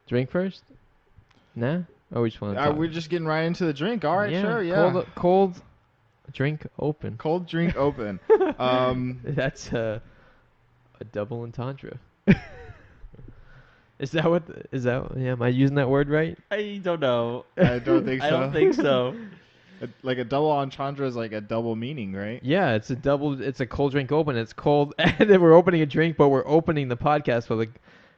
Drink first? Nah? Oh, we just want to talk. We're just getting right into the drink. All right, sure, yeah. Cold drink open. Cold drink open. That's a double entendre. Is that what? Yeah, am I using that word right? I don't know. I don't think so. I don't think so. Like a double entendre is like a double meaning, right? Yeah, it's a cold drink open. It's cold, and then we're opening a drink, but we're opening the podcast with a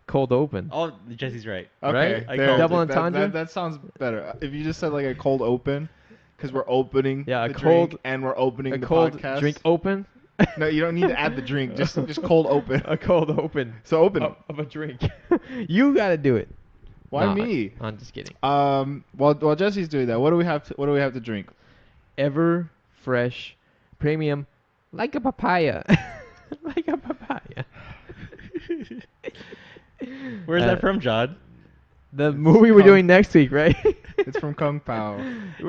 cold open. Oh, Jesse's right. Okay, Right? there, Double that- entendre? That sounds better. If you just said like a cold open, because we're opening Yeah, a the cold- drink and we're opening A the cold podcast. drink open. No, you don't need to add the drink. Just cold open. A cold open. So open it. Of a drink. You gotta do it. Why Nah, me? I'm just kidding. While Jesse's doing that, what do we have to drink? Ever fresh, premium, like a papaya. Like a papaya. Where's that from, John? The movie we're doing next week, right? It's from Kung Pao.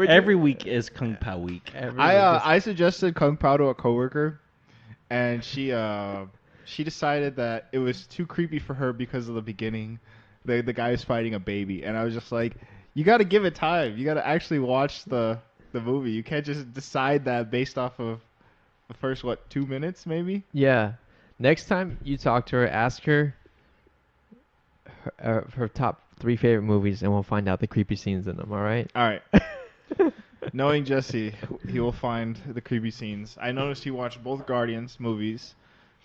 Every week is Kung Pao week. I suggested Kung Pao to a coworker, and she decided that it was too creepy for her because of the beginning. The guy is fighting a baby, and I was just like, you got to give it time. You got to actually watch the movie. You can't just decide that based off of the first 2 minutes maybe. Yeah. Next time you talk to her, ask her her top 3 favorite movies, and we'll find out the creepy scenes in them. All right. All right. Knowing Jesse, he will find the creepy scenes. I noticed he watched both Guardians movies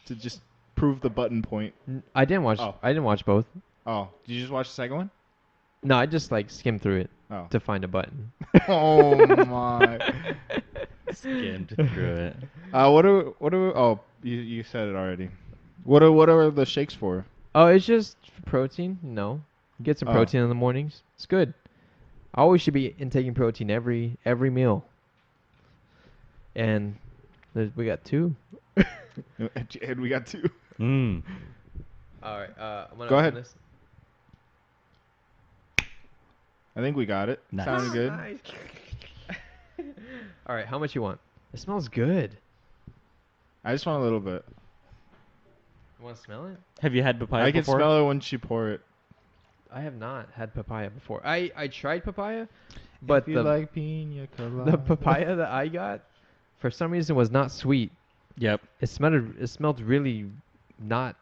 to just prove the button point. I didn't watch. Oh. I didn't watch both. Oh, did you just watch the second one? No, I just like skimmed through it Oh. to find a button. Oh my. Skimmed through it. What do oh, you said it already. What are the shakes for? Oh, it's just protein. No, get some Oh. protein in the mornings. It's good. I always should be intaking protein every meal. And we got 2. And we got 2. Mm. All right. I'm gonna Go open ahead. this. I think we got it. Nice. Sounded good. Nice. All right. How much you want? It smells good. I just want a little bit. You want to smell it? Have you had papaya I can before? smell it when you pour it. I have not had papaya before. I tried papaya, but if you like pina colada. the papaya that I got, for some reason, was not sweet. Yep. It smelled really not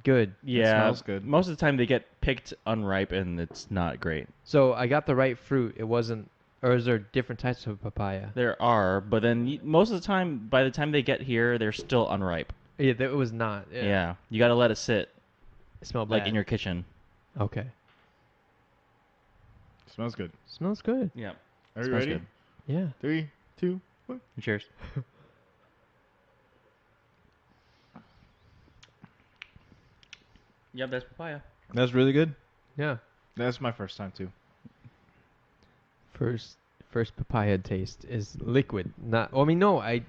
good. Yeah. smells good. Most of the time they get picked unripe and it's not great. So I got the right fruit. It wasn't. Or is there different types of papaya? There are, but then most of the time, by the time they get here, they're still unripe. Yeah, it was not. Yeah. You got to let it sit, It smelled like bad. in your kitchen. Okay. Smells good. Smells good. Yeah. Are you Smells ready? good. Yeah. 3, 2, 1. Cheers. Yep, that's papaya. That's really good. Yeah. That's my first time too. First papaya taste is liquid. Not. I mean, no. I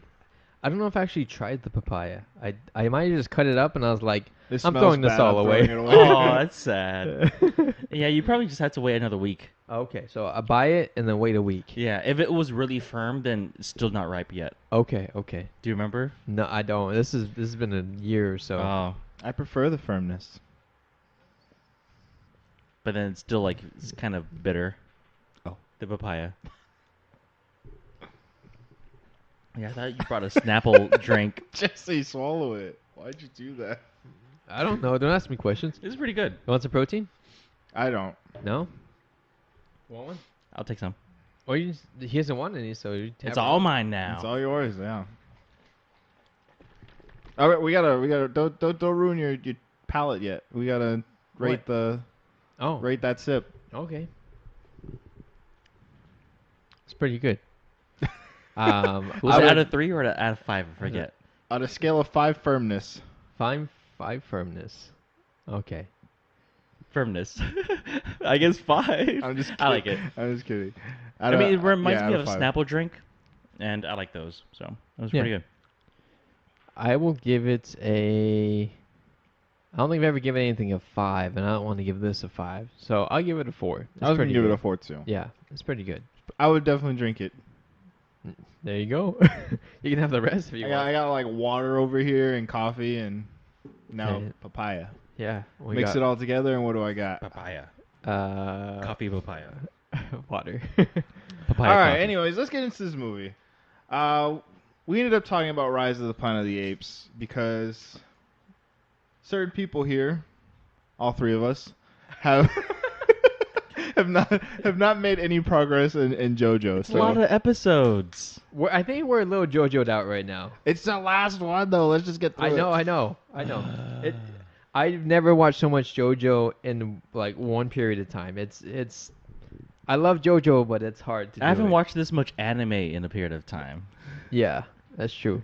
don't know if I actually tried the papaya. I might have just cut it up and I was like, This I'm smells throwing this bad, all I'm away. throwing it Oh, that's sad. Yeah, you probably just have to wait another week. Okay, so I buy it and then wait a week. Yeah, if it was really firm, then it's still not ripe yet. Okay. Do you remember? No, I don't. This has been a year or so. Oh, I prefer the firmness. but then it's still like it's kind of bitter. Oh. The papaya. Yeah, I thought you brought a Snapple drink. Jesse, swallow it. Why'd you do that? I don't know. Don't ask me questions. This is pretty good. You want some protein? I don't. No. Want one? I'll take some. Or he hasn't want any, so you It's all mine now. It's all yours, yeah. All right, we gotta. Don't ruin your palate yet. We gotta rate rate that sip. Okay. It's pretty good. Was I it would- out of 3 or out of 5? I forget. On a scale of 5 firmness. five firmness. Okay. Firmness. I guess 5. I'm just kidding. I like it. I'm just kidding. I mean, it reminds me out of a 5. Snapple drink, and I like those, so that was pretty Yeah. good. I will give it a. I don't think I've ever given anything a 5, and I don't want to give this a 5, so I'll give it a 4. It's I was gonna pretty give it good. a 4 too. Yeah, it's pretty good. I would definitely drink it. There you go. You can have the rest if you want. I got like water over here and coffee and now Okay. papaya. Yeah. Mix it all together and what do I got? Papaya. Coffee papaya. Water. Papaya All right. coffee. Anyways, let's get into this movie. Uh, we ended up talking about Rise of the Planet of the Apes because certain people here, all three of us, have have not made any progress in JoJo. It's a lot of episodes. I think we're a little JoJo'd out right now. It's the last one though. Let's just get through it. I know. I've never watched so much JoJo in like one period of time. It's. I love JoJo, but it's hard to. I haven't do it. watched this much anime in a period of time. Yeah, that's true.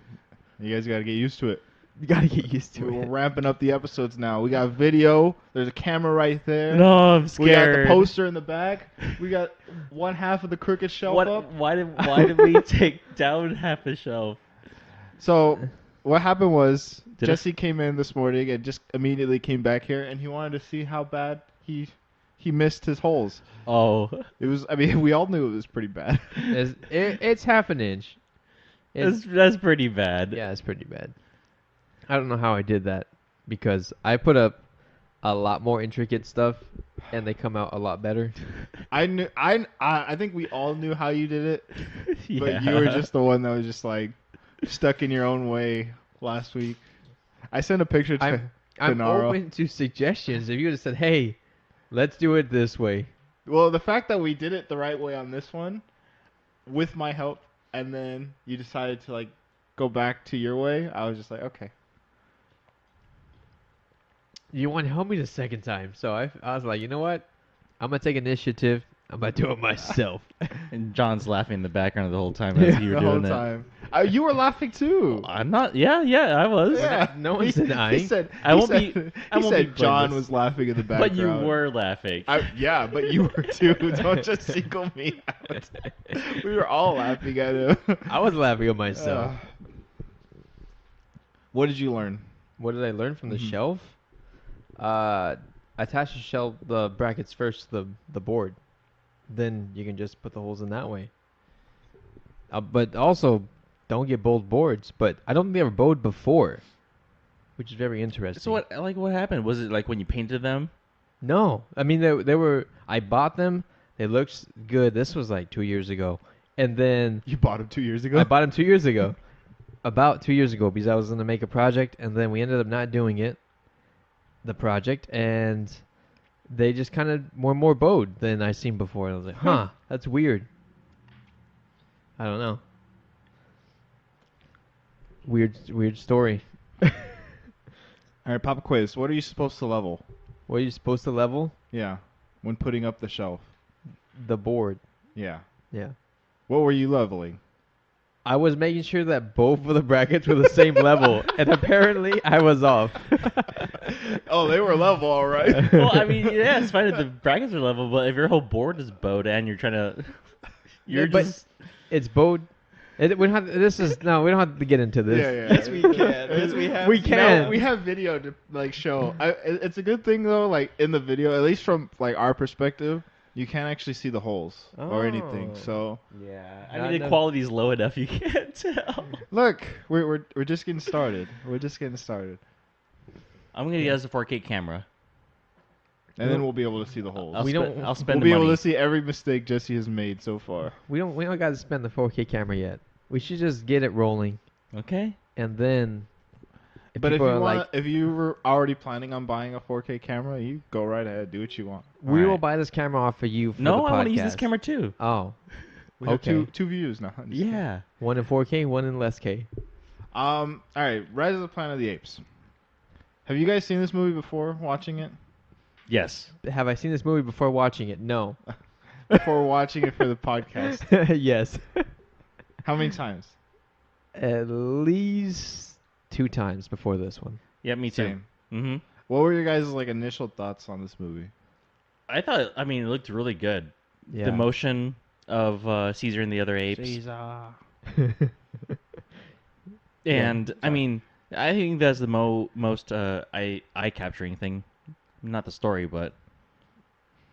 You guys gotta get used to it. You gotta get used to We're it. ramping up the episodes now. We got video. There's a camera right there. No, I'm We got scared. the poster in the back. We got one half of the crooked shelf up. Why did we take down half a shelf? So what happened was Did Jesse came in this morning and just immediately came back here, and he wanted to see how bad he missed his holes. Oh, It was. I mean, we all knew it was pretty bad. It's half an inch. that's pretty bad. Yeah, it's pretty bad. I don't know how I did that because I put up a lot more intricate stuff and they come out a lot better. I knew. I think we all knew how you did it, Yeah. but you were just the one that was just like stuck in your own way last week. I sent a picture to I'm Naro. open to suggestions. If you would have said, "Hey, let's do it this way," Well, the fact that we did it the right way on this one, with my help, and then you decided to like go back to your way, I was just like, okay. you want to help me the second time. So I was like, you know what? I'm gonna take initiative. I'm gonna do it myself. And John's laughing in the background the whole time as you were The whole doing it. time. You were laughing too. I'm not. Yeah, I was. Yeah. No one's He denying. said, I won't be- He I won't said be John blameless. was laughing in the background. But you were laughing. Yeah, but you were too. Don't just single me out. We were all laughing at him. I was laughing at myself. What did you learn? What did I learn from the Mhm. shelf? Attach the brackets first to the board. Then you can just put the holes in that way. But also, don't get bowed boards. But I don't think they were bowed before, which is very interesting. So what happened? Was it like when you painted them? No, I mean they were. I bought them. They looked good. This was like 2 years ago, and then You bought him 2 years ago. I bought them 2 years ago. About 2 years ago, because I was gonna make a project, and then we ended up not doing it. The project, and they just kind of were more bowed than I seen before. I was like, huh, that's weird. I don't know. Weird story. All right, pop a quiz. What are you supposed to level? What are you supposed to level? Yeah, when putting up the shelf. The board. Yeah. Yeah. What were you leveling? I was making sure that both of the brackets were the same level, and apparently I was off. Oh, they were level, all right. Well, I mean, yeah, it's fine if the brackets are level, but if your whole board is bowed and you're trying to, Yeah, but just it's bowed. We don't have. We don't have to get into this. Yeah. Yes, we can. Yes, we have. We can. No, we have video to like show. It's a good thing though. Like in the video, at least from like our perspective, you can't actually see the holes or anything. Oh. So Yeah, Not I mean the enough. quality's low enough you can't tell. look, we're just getting started. We're just getting started, I'm gonna get us a 4K camera. and then we'll be able to see the holes. I'll We spend, don't- I'll spend We'll the be money. able to see every mistake Jesse has made so far. We don't got to spend the 4K camera yet. We should just get it rolling, Okay. and then. But if people you are want, like, if you were already planning on buying a 4K camera, you go right ahead, do what you want. we will Alright. buy this camera off for you for No, the podcast. I want to use this camera too. Oh, We have Okay. two views now. I'm just kidding. Yeah. one in 4K, one in less K. All right, Rise of the Planet of the Apes. Have you guys seen this movie before watching it? Yes. Have I seen this movie before watching it? No. Before watching it for the podcast? Yes. How many times? At least 2 times before this one. Yeah, me too. Same. Mm-hmm. What were your guys' like initial thoughts on this movie? I thought. I mean, it looked really good. Yeah. The motion of Caesar and the other apes, and I sorry. mean, I think that's the most eye capturing thing. Not the story, but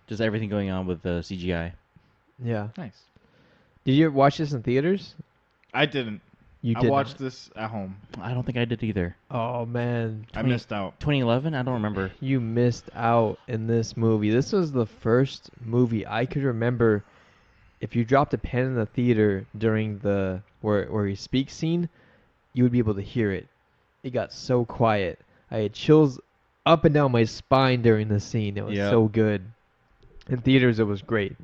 just everything going on with the CGI. Yeah. Nice. Did you watch this in theaters? I didn't. You I did watched not. this at home. I don't think I did either. Oh man, I missed out. 2011? I don't remember. you missed out in this movie. This was the first movie I could remember. If you dropped a pen in the theater during the where he speaks scene, you would be able to hear it. It got so quiet. I had chills up and down my spine during the scene. It was Yep. so good. In theaters, it was great.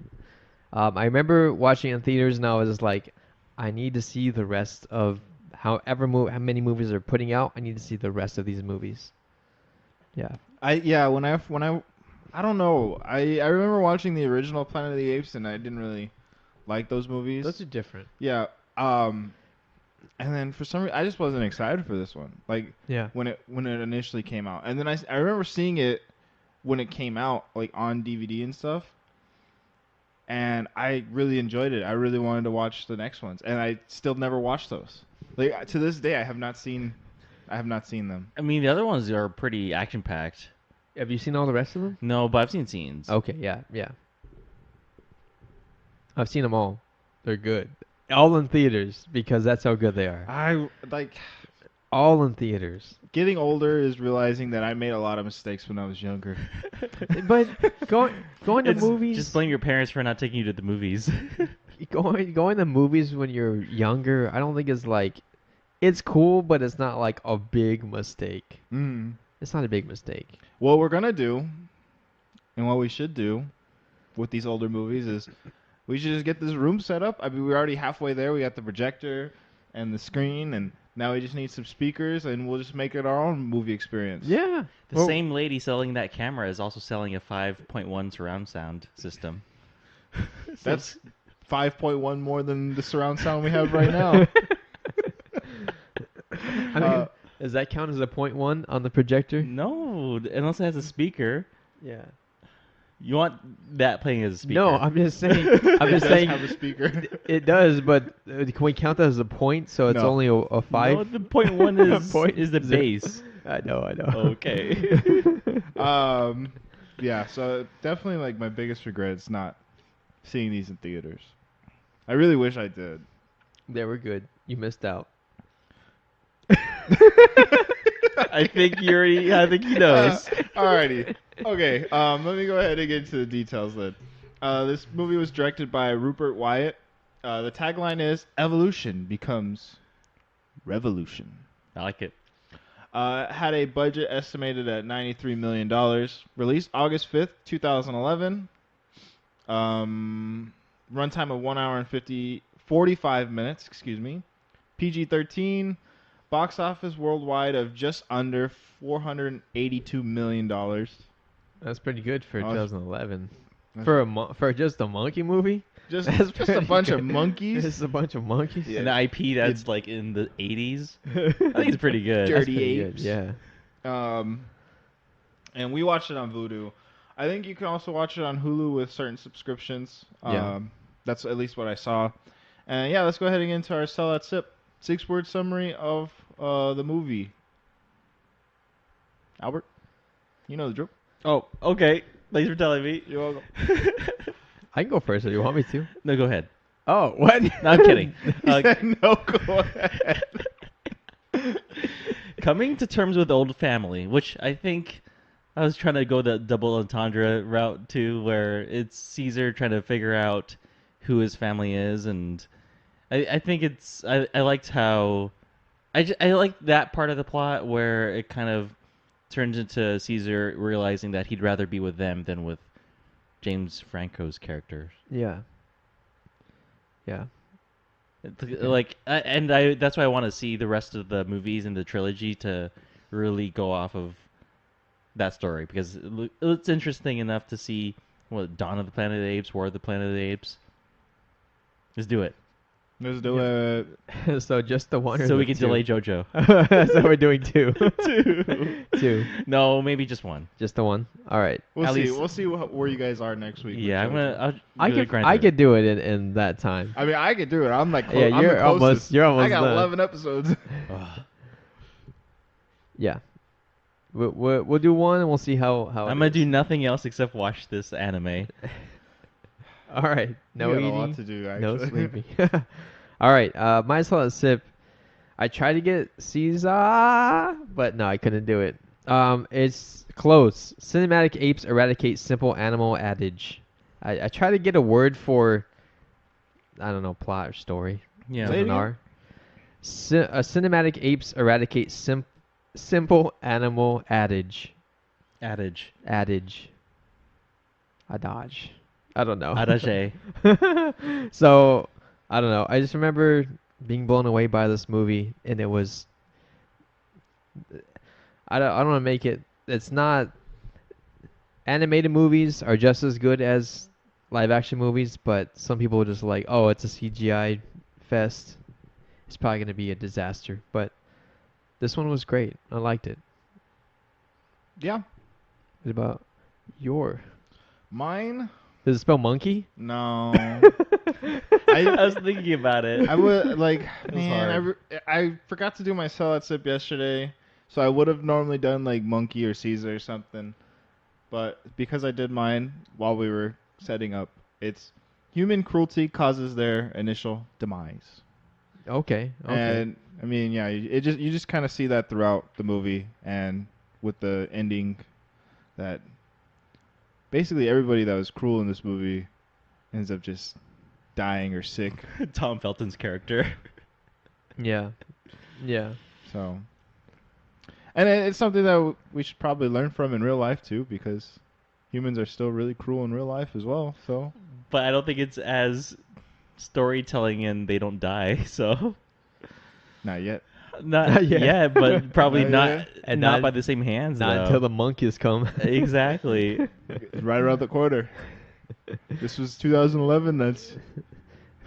I remember watching it in theaters, and I was just like, I need to see the rest of how many movies they're putting out. I need to see the rest of these movies. Yeah. I don't know. I remember watching the original Planet of the Apes and I didn't really like those movies. Those are different. Yeah. And then for some reason I just wasn't excited for this one. Like Yeah. when it initially came out. And then I remember seeing it when it came out like on DVD and stuff. And I really enjoyed it. I really wanted to watch the next ones, and I still never watched those. Like to this day, I have not seen them. I mean, the other ones are pretty action packed. Have you seen all the rest of them? No, but I've seen scenes. Okay, yeah, yeah. I've seen them all. They're good. All in theaters because that's how good they are. I like All in theaters. getting older is realizing that I made a lot of mistakes when I was younger. But going to It's- movies, Just blame your parents for not taking you to the movies. going to movies when you're younger, I don't think is like, it's cool, but it's not like a big mistake. Mm. It's not a big mistake. What we're gonna do, and what we should do, with these older movies is, we should just get this room set up. I mean, we're already halfway there. We got the projector and the screen, and now we just need some speakers, and we'll just make it our own movie experience. Yeah. The Well, same lady selling that camera is also selling a 5.1 surround sound system. That's 5.1 more than the surround sound we have right now. I mean, does that count as a 0.1 on the projector? No, unless it has a speaker. Yeah. You want that playing as a speaker. No, I'm just saying. I'm It just does saying. have a speaker. It does, but can we count that as a point? So it's No. only a 5. No, the point one is Point is the zero. base. I know. Okay. Yeah, so definitely like my biggest regret is not seeing these in theaters. I really wish I did. They were good. You missed out. I think Yuri. I think he knows. Alrighty. Okay. Let me go ahead and get into the details then. This movie was directed by Rupert Wyatt. The tagline is "Evolution becomes revolution." I like it. Had a budget estimated at $93 million. Released August 5th, 2011. Runtime of 1 hour and 45 minutes. Excuse me. PG-13. Box office worldwide of just under $482 million. That's pretty good for Oh, 2011. that's- For just a monkey movie. Just That's a pretty bunch of good. monkeys. Just a bunch of monkeys. Yeah. An IP that's like in the 80s. I think it's pretty good. Dirty That's pretty good, Apes. Yeah. And we watched it on Vudu. I think you can also watch it on Hulu with certain subscriptions. Yeah. That's at least what I saw. And yeah, let's go ahead and get into our Sell That Sip 6-word summary of the movie. Albert, you know the drill. Oh, okay. Thanks for telling me. You're welcome. I can go first if you want me to. No, go ahead. Oh, what? No, I'm kidding. No, go ahead. Coming to terms with old family, which I think I was trying to go the double entendre route too, where it's Caesar trying to figure out who his family is, and I think it's I liked how I liked that part of the plot where it kind of turns into Caesar realizing that he'd rather be with them than with James Franco's character. Yeah. Yeah. Like, that's why I want to see the rest of the movies in the trilogy to really go off of that story, because it's interesting enough to see what Dawn of the Planet of the Apes, War of the Planet of the Apes. Let's do it. Let's do it. So just the one, or So the we can two? delay JoJo. So we're doing two. Two. No, maybe just one. Just the one. All right. We'll At see. least- Where you guys are next week. with Yeah, JoJo. I could do it in that time. I mean, I could do it. I'm like, Yeah, I'm you're the almost- closest. you're almost I got done. 11 episodes. Yeah. We'll do one and we'll see how I'm gonna do nothing else except watch this anime. All right. No You got eating. a lot to do, No actually. sleeping. All right. My Solid Sip. I tried to get Caesar, but no, I couldn't do it. It's close. Cinematic apes eradicate simple animal adage. I try to get a word for, I don't know, plot or story Yeah. Say with it an again. R. Cinematic apes eradicate simple animal adage. Adage. Adage. Adage. I don't know. Adage. So, I don't know. I just remember being blown away by this movie, and it was. I don't want to make it. It's not. Animated movies are just as good as live action movies, but some people are just like, oh, it's a CGI fest. It's probably going to be a disaster. But this one was great. I liked it. Yeah. What about your? Mine? Does it spell monkey? No. I was thinking about it. I would like, It was man. hard. I forgot to do my salad sip yesterday, so I would have normally done like monkey or Caesar or something. But because I did mine while we were setting up, it's human cruelty causes their initial demise. Okay. Okay. And I mean, yeah, you just kind of see that throughout the movie, and with the ending, that basically everybody that was cruel in this movie ends up just dying or sick. Tom Felton's character. Yeah. Yeah. So, and it's something that we should probably learn from in real life too, because humans are still really cruel in real life as well. So, But I don't think it's as storytelling and they don't die, so not yet. not Not yet. yet, but probably Not not yet. And not not- by the same hands Not though. until the monkeys come. Exactly. Right around the corner. This was 2011. That's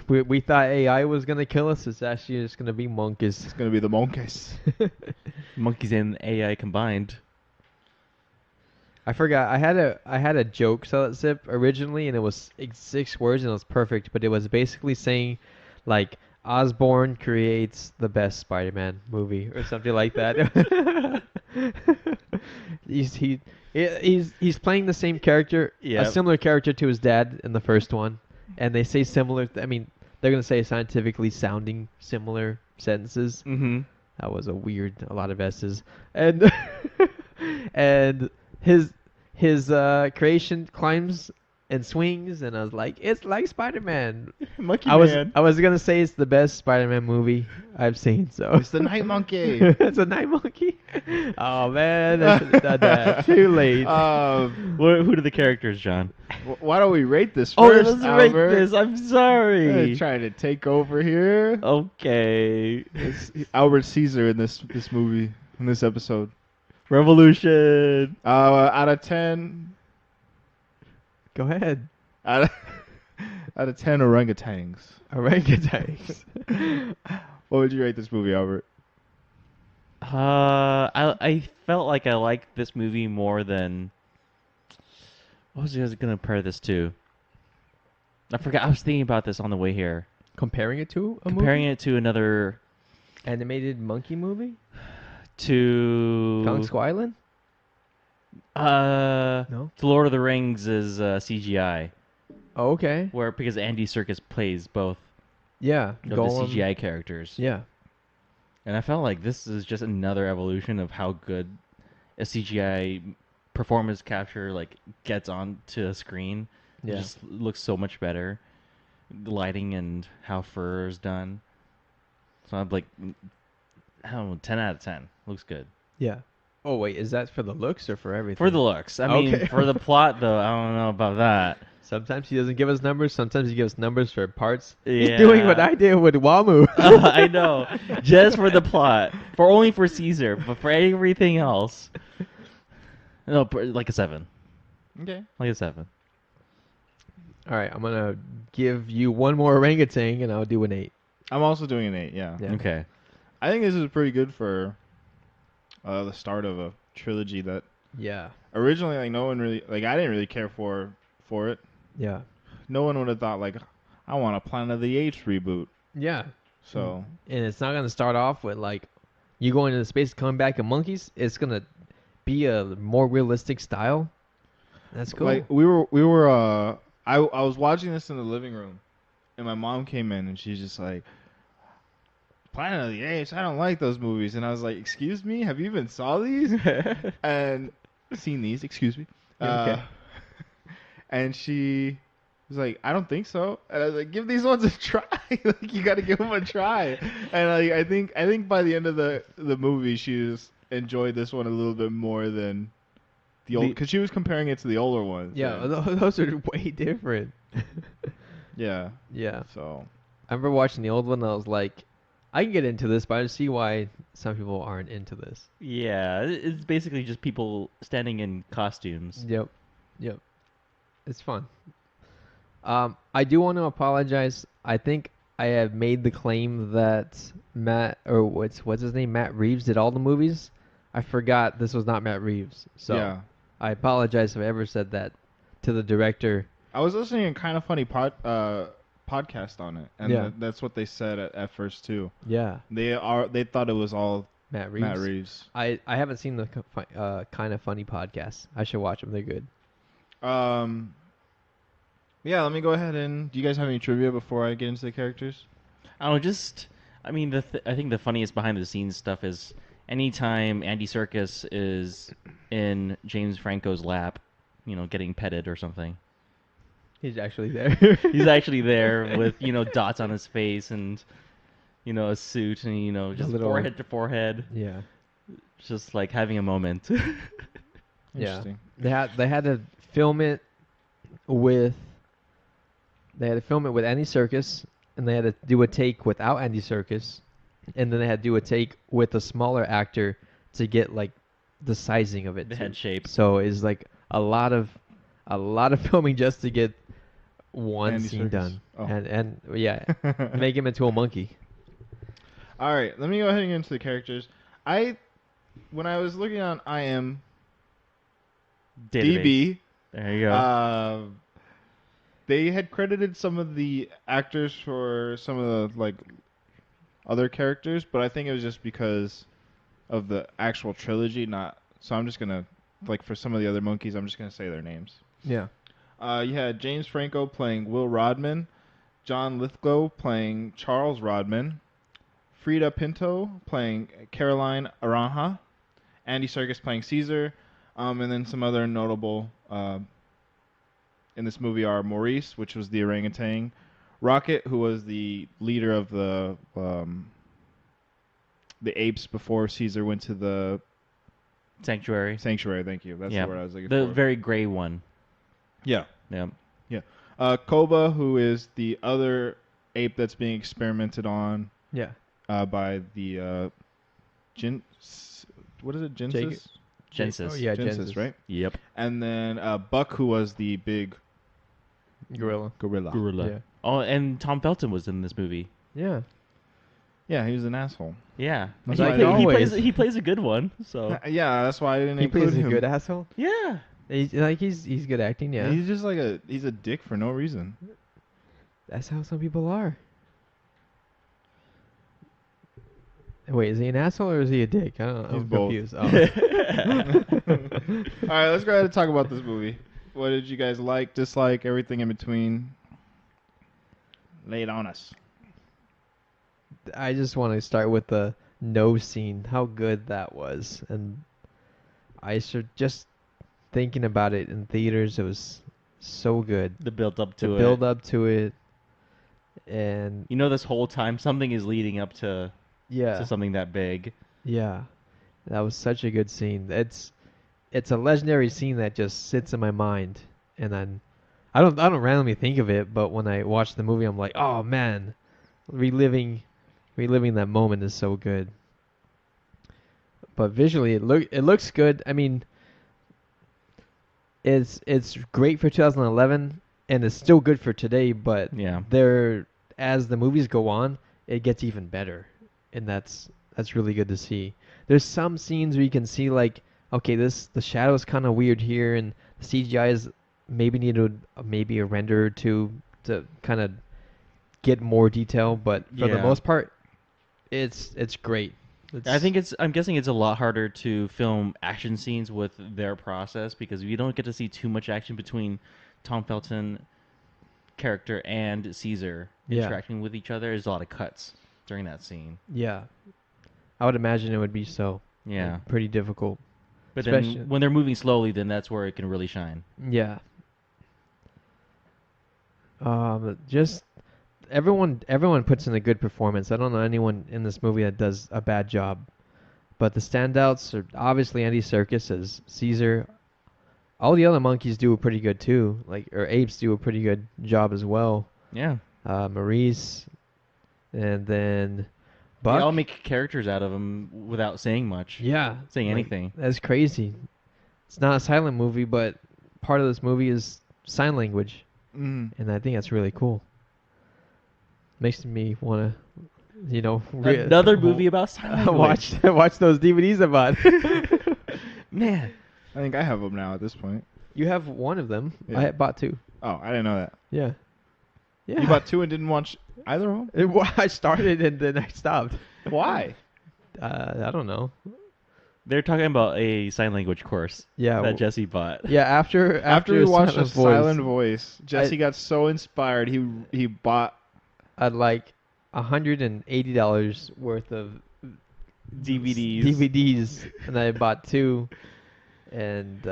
We thought AI was gonna kill us. It's actually just gonna be monkeys. it's gonna be the monkeys. Monkeys and AI combined. I forgot. I had a joke salad sip originally, and it was 6 words, and it was perfect. But it was basically saying, like, Osborn creates the best Spider-Man movie or something like that. He's playing the same character, Yep. a similar character to his dad in the first one, and they say similar. I mean, they're gonna say scientifically sounding similar sentences. Mm-hmm. That was a lot of S's, and and his creation climbs and swings, and I was like, it's like Spider-Man. Monkey I Man. was gonna say it's the best Spider-Man movie I've seen. So It's the night monkey. it's a night monkey. Oh man, I should have done that. Too late. Who are the characters, John? Why don't we rate this Oh, first, let's rate Albert? this. I'm sorry. Trying to take over here. Okay. It's Albert Caesar in this movie, in this episode. Revolution. Out of 10, Go ahead. out of, out of 10 orangutans, Orangutans. what would you rate this movie, Albert? I felt like I liked this movie more than. What was I gonna compare this to? I forgot. I was thinking about this on the way here. Comparing it to a Comparing movie? it to another. Animated monkey movie? To. Kong Skull Island? No. To Lord of the Rings is CGI, Oh, okay. where because Andy Serkis plays both Yeah. of the Golem. CGI characters. Yeah. And I felt like this is just another evolution of how good a CGI performance capture like gets onto a screen. It Yeah. just looks so much better. The lighting and how fur is done. So I'm like, I don't know, 10 out of 10. Looks good. Yeah. Oh wait, is that for the looks or for everything? For the looks. I mean, Okay. for the plot though, I don't know about that. Sometimes he doesn't give us numbers. Sometimes he gives numbers for parts. Yeah. He's doing what I did with Wamu. I know. Just for the plot. Only for Caesar, but for everything else. No, like a 7. Okay. Like a 7. All right, I'm gonna give you one more orangutan, and I'll do an 8. I'm also doing an 8, yeah. Yeah. Okay. I think this is pretty good for the start of a trilogy that Yeah. originally, like, no one really, like, I didn't really care for it. Yeah. No one would have thought, like, I want a Planet of the Apes reboot. Yeah. So, And it's not gonna start off with like you going into space, coming back in monkeys. It's gonna be a more realistic style. That's cool. like, I was watching this in the living room, and my mom came in, and she's just like, Planet of the Apes. I don't like those movies. And I was like, excuse me, have you even saw these? And seen these? Excuse me. Yeah, okay. And she was like, I don't think so. And I was like, give these ones a try. Like, you got to give them a try. And like, I think by the end of the movie, she just enjoyed this one a little bit more than the old, because she was comparing it to the older ones. Yeah, and, those are way different. yeah. Yeah. So I remember watching the old one and I was like, I can get into this, but I see why some people aren't into this. Yeah, it's basically just people standing in costumes. Yep. Yep. It's fun. I do want to apologize. I think I have made the claim that Matt, or what's his name, Matt Reeves did all the movies. I forgot this was not Matt Reeves. So yeah. I apologize if I ever said that to the director. I was listening to Kind of Funny podcast on it, and Yeah. that's what they said at first too. Yeah. They thought it was all Matt Reeves. Matt Reeves. I haven't seen the Kind of Funny podcast. I should watch them. They're good. Yeah, let me go ahead and. Do you guys have any trivia before I get into the characters? I mean, I think the funniest behind the scenes stuff is anytime Andy Serkis is in James Franco's lap, getting petted or something. He's actually there. He's actually there with, dots on his face and, a suit and, just little- forehead to forehead. Yeah. Just like having a moment. Yeah. Interesting. They had to film it with Andy Serkis, and they had to do a take without Andy Serkis, and then they had to do a take with a smaller actor to get like the sizing of it. The too. head shape. So it's like a lot of filming just to get one Andy scene Serkis. done, Oh. and yeah, make him into a monkey. All right, let me go ahead and get into the characters. When I was looking on IMDb, Database. There you go. they had credited some of the actors for some of the like other characters, but I think it was just because of the actual trilogy. So I'm just gonna for some of the other monkeys, I'm just gonna say their names. Yeah. You had James Franco playing Will Rodman, John Lithgow playing Charles Rodman, Frida Pinto playing Caroline Aranja, Andy Serkis playing Caesar, and then some other notable in this movie are Maurice, which was the orangutan, Rocket, who was the leader of the apes before Caesar went to the Sanctuary. sanctuary. Thank you. That's Yeah. the word I was looking The for. very gray one. Yeah. Yeah. Koba, who is the other ape that's being experimented on Yeah. by the what is it? Gensis? Genesis. Oh yeah, Genesis, Genesis. right? Yep. And then Buck, who was the big Gorilla. gorilla. Gorilla. Yeah. Oh, and Tom Felton was in this movie. Yeah. Yeah, he was an asshole. Yeah. That's he, why I play- he always- plays he plays a good one. So Yeah, that's why I didn't He include plays a him. good asshole. yeah. He's good acting. Yeah. He's just like he's a dick for no reason. That's how some people are. Wait, is he an asshole or is he a dick? I don't know. He's I'm both. confused. Oh. All right, let's go ahead and talk about this movie. What did you guys like, dislike, everything in between? Lay it on us. I just want to start with the nose scene. How good that was, and I should just thinking about it in theaters. It was so good. The build up to The it. build up to it, and This whole time something is leading up to yeah, something that big. yeah, that was such a good scene. It's a legendary scene that just sits in my mind, and then I don't randomly think of it, but when I watch the movie, I'm like, oh man, reliving that moment is so good. But visually, it looks good. I mean, it's great for 2011, and it's still good for today. But Yeah. as the movies go on, it gets even better, and that's really good to see. There's some scenes where you can see like, okay, the shadow is kind of weird here, and the CGI is maybe needed maybe a render or two to kind of get more detail. But for the Yeah. most part, it's great. I'm guessing it's a lot harder to film action scenes with their process because we don't get to see too much action between Tom Felton character and Caesar Yeah. interacting with each other. There's a lot of cuts. during that scene. Yeah, I would imagine it would be so. Yeah. Like, pretty difficult. But Especially- then when they're moving slowly, then that's where it can really shine. Yeah. Just everyone puts in a good performance. I don't know anyone in this movie that does a bad job. But the standouts are obviously Andy Serkis as Caesar. All the other monkeys do a pretty good too. Or apes do a pretty good job as well. Yeah. Maurice, and then They Buck. all make characters out of them without saying much. Yeah, Saying like, anything. That's crazy. It's not a silent movie, but part of this movie is sign language, Mm. and I think that's really cool. Makes me want to, Another movie about sign language. watch those DVDs I bought. Man. I think I have them now at this point. You have one of them. Yeah. I bought two. Oh, I didn't know that. Yeah. Yeah. You bought two and didn't watch either of them? I started and then I stopped. Why? I don't know. They're talking about a sign language course Yeah. that Jesse bought. Yeah. After We watched a Silent Voice, silent voice, Jesse got so inspired he bought. I'd like $180 worth of DVDs. and I bought two, and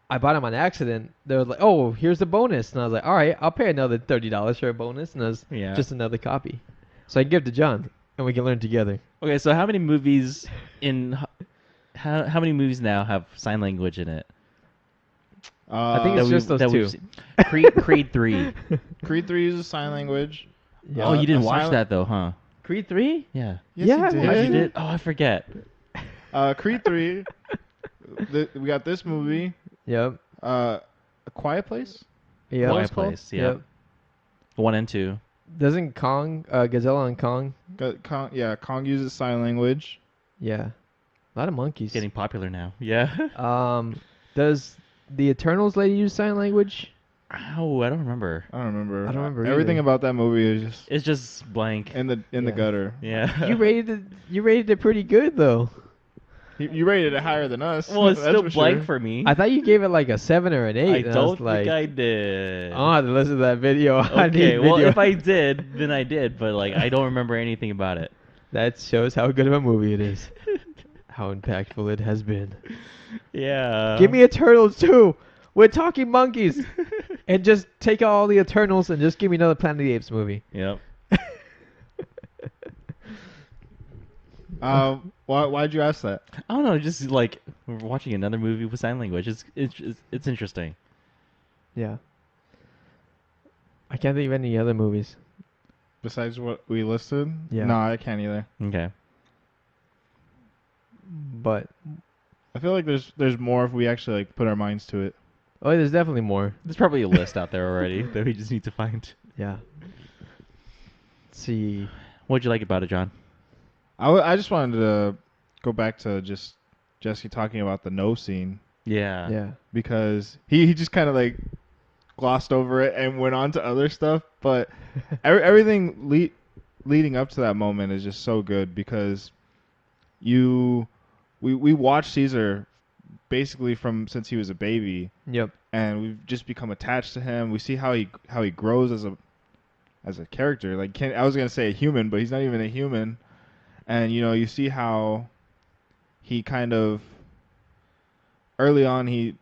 I bought them on accident. They were like, "Oh, here's a bonus," and I was like, "All right, I'll pay another $30 for a bonus," and it was Yeah. just another copy, so I can give it to John, and we can learn together. Okay, so how many movies how many movies now have sign language in it? I think That it's we- just those that we've two. seen? Creed 3. Creed 3 uses sign language. Yeah. Oh, you didn't a watch silent- that though, huh? Creed 3? Yeah. Yes, Yeah, you yeah, Oh, did. you did? Oh, I forget. Creed 3. We got this movie. Yep. A Quiet Place. Yep. Quiet it's called? Place, yeah. 1 and 2. Doesn't Kong, Gazella and Kong? Kong uses sign language. Yeah. A lot of monkeys. Getting popular now. Yeah. Does the Eternals lady use sign language? Oh, I don't remember. I don't remember. I don't remember Everything either. about that movie is just It's just blank. in the Yeah. gutter. Yeah. You rated it pretty good though. You rated it higher than us. Well, it's that's still for blank sure. for me. I thought you gave it like a 7 or an 8. I and don't was like, think I did. I'll have to listen to that video. I need Okay, well, video. if I did, then I did, but like I don't remember anything about it. That shows how good of a movie it is. How impactful it has been. Yeah. Give me Eternals too. We're talking monkeys. And just take out all the Eternals and just give me another Planet of the Apes movie. Yep. Why'd you ask that? I don't know, just like we're watching another movie with sign language. It's interesting. Yeah. I can't think of any other movies. Besides what we listed? Yeah. No, I can't either. Okay. But I feel like there's more if we actually like put our minds to it. there's definitely more. There's probably a list out there already that we just need to find. Yeah. Let's see. What'd you like about it, John? I just wanted to go back to just Jesse talking about the no scene Yeah. Yeah. because he just kind of like glossed over it and went on to other stuff, but everything leading up to that moment is just so good because we watched Caesar basically from since he was a baby, Yep. and we've just become attached to him. We see how he grows as a character. Like I was gonna say a human, but he's not even a human. And you see how he kind of early on he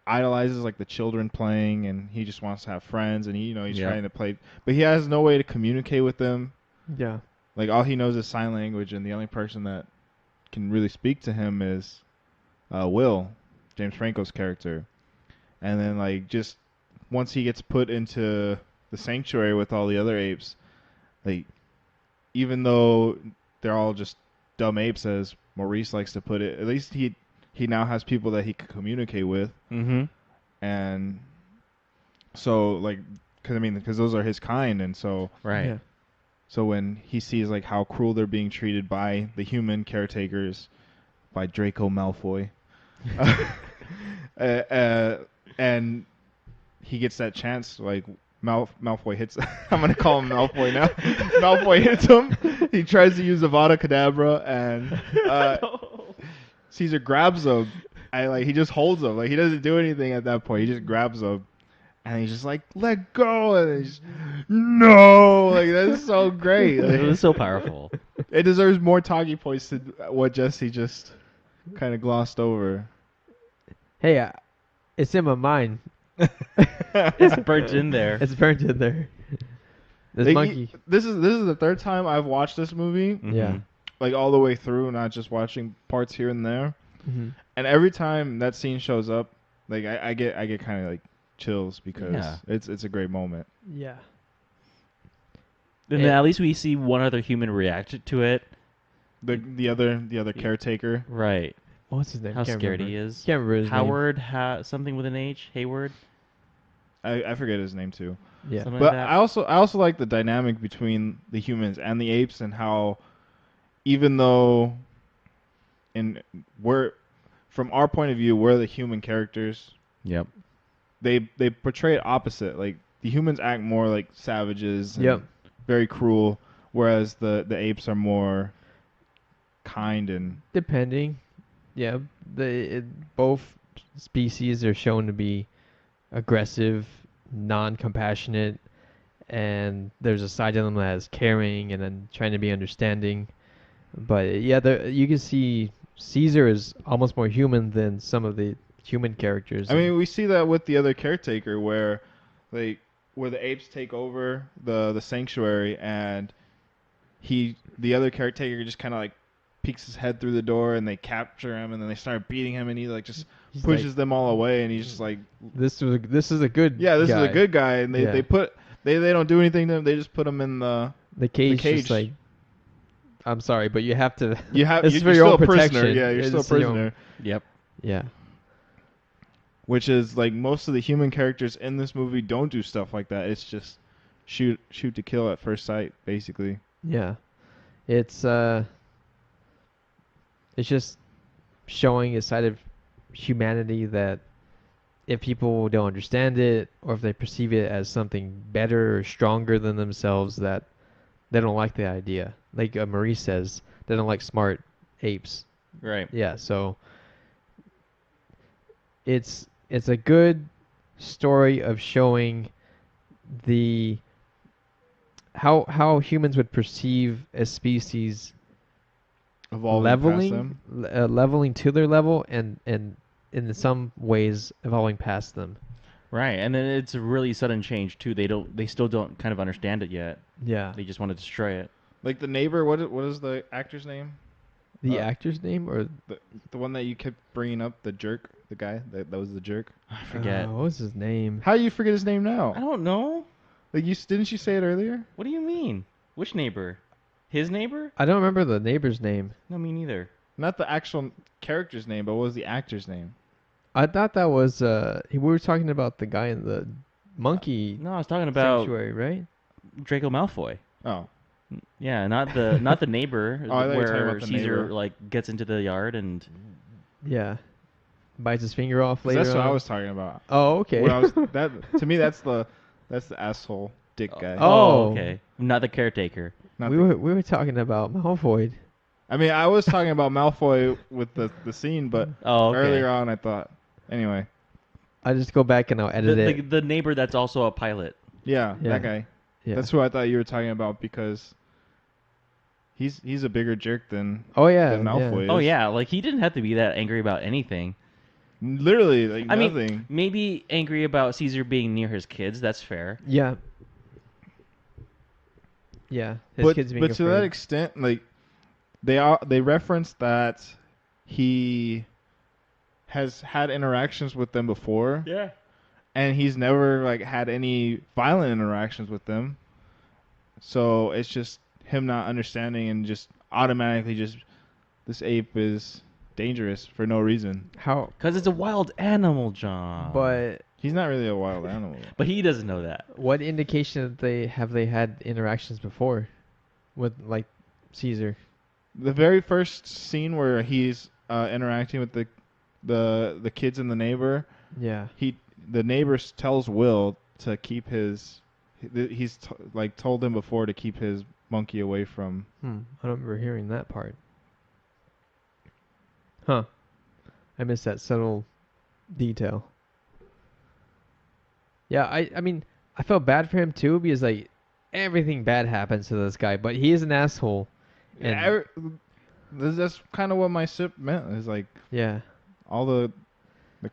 idolizes like the children playing, and he just wants to have friends, and he's Yeah. trying to play, but he has no way to communicate with them. Yeah. Like all he knows is sign language, and the only person that can really speak to him is Will, James Franco's character. And then like just once he gets put into the sanctuary with all the other apes, like even though they're all just dumb apes, as Maurice likes to put it, at least he now has people that he can communicate with. Mm-hmm. And so like because those are his kind, and so Right. Yeah. so when he sees like how cruel they're being treated by the human caretakers, by Draco Malfoy, and he gets that chance, like Malfoy hits. I'm gonna call him Malfoy now. Malfoy hits him. He tries to use Avada Kedavra, and Caesar grabs him. He just holds him. Like he doesn't do anything at that point. He just grabs him. And he's just like, let go. And he's just, no. Like, that's so great. It Like, was so powerful. It deserves more talking points than what Jesse just kind of glossed over. Hey, it's in my mind. It's burnt in there. It's burnt in there. This Like, monkey. This is the third time I've watched this movie, Yeah. Mhm. like all the way through, not just watching parts here and there. Hmm. And every time that scene shows up, like I get kind of like chills because Yeah. it's a great moment. Yeah. And then at least we see one other human react to it. The other caretaker. Right. What's his name? How Can't scared remember. he is. Can't remember his Howard, something with an H. Hayward. I forget his name too. name. Yeah. Something But like that. I also like the dynamic between the humans and the apes and how even though we're from our point of view we're the human characters, Yep. they portray it opposite. Like the humans act more like savages and Yep. very cruel, whereas the apes are more kind and Depending. Yeah. Both species are shown to be aggressive, non-compassionate, and there's a side of them that is caring and then trying to be understanding. But yeah, you can see Caesar is almost more human than some of the human characters. I mean, we see that with the other caretaker where where the apes take over the sanctuary and the other caretaker just kind of like peeks his head through the door and they capture him and then they start beating him and he like just he's pushes like, them all away and he's just like, this is a good this guy. is a good guy, and Yeah. they don't do anything to him, they just put him in the The cage, cage. just like, I'm sorry, but you have to. you have It's you're for your still own a prisoner. protection. Yeah, you're still a It's your own- prisoner. Yep. Yeah. Which is like most of the human characters in this movie don't do stuff like that. It's just shoot to kill at first sight, basically. Yeah. It's just showing a side of humanity that if people don't understand it or if they perceive it as something better or stronger than themselves, that they don't like the idea. Like Marie says, they don't like smart apes. Right. Yeah, so it's a good story of showing the how humans would perceive a species Evolving past leveling them. leveling to their level and in some ways evolving past them. Right. And then it's a really sudden change too. They still don't kind of understand it yet. Yeah. They just want to destroy it. Like the neighbor. What is the actor's name? The uh, actor's name or The one that you kept bringing up, the jerk, the guy that was the jerk. I forget. what was his name? How do you forget his name now? I don't know. Like didn't you say it earlier? What do you mean? Which neighbor? His neighbor? I don't remember the neighbor's name. No, me neither. Not the actual character's name, but what was the actor's name? I thought that was we were talking about the guy in the monkey No, I was talking about sanctuary, right? Draco Malfoy. Oh, Yeah, not the neighbor Oh, I thought you were talking where about the Caesar neighbor. like gets into the yard and Yeah. Bites his finger off 'cause later that's what I on. was talking about. Oh, okay. When I was to me that's the asshole dick guy. Oh. okay, not the caretaker. Not we the- were talking about Malfoy. I mean, I was talking about Malfoy with the scene, but Oh, okay. earlier on I thought. Anyway, I just go back and I'll edit it. The neighbor that's also a pilot. yeah, Yeah. that guy. Yeah. That's who I thought you were talking about because he's a bigger jerk than Oh yeah. than Malfoy. Oh is. yeah, like he didn't have to be that angry about anything. Literally, like I nothing. mean, maybe angry about Caesar being near his kids. That's fair. Yeah. Yeah. His but kids being but to that afraid. extent, like they reference that he has had interactions with them before, Yeah. and he's never like had any violent interactions with them. So it's just him not understanding and just automatically just this ape is dangerous for no reason. How? Because it's a wild animal, John. But He's not really a wild animal. But he doesn't know that. what indication that they had interactions before with like Caesar? The very first scene where he's interacting with the kids and the neighbor, Yeah. the neighbor tells Will to keep he's told him before to keep his monkey away from. I don't remember hearing that part. Huh. I missed that subtle detail. Yeah, I mean, I felt bad for him too because like everything bad happens to this guy, but he is an asshole And That's kind of what my sip meant. Is like yeah, all the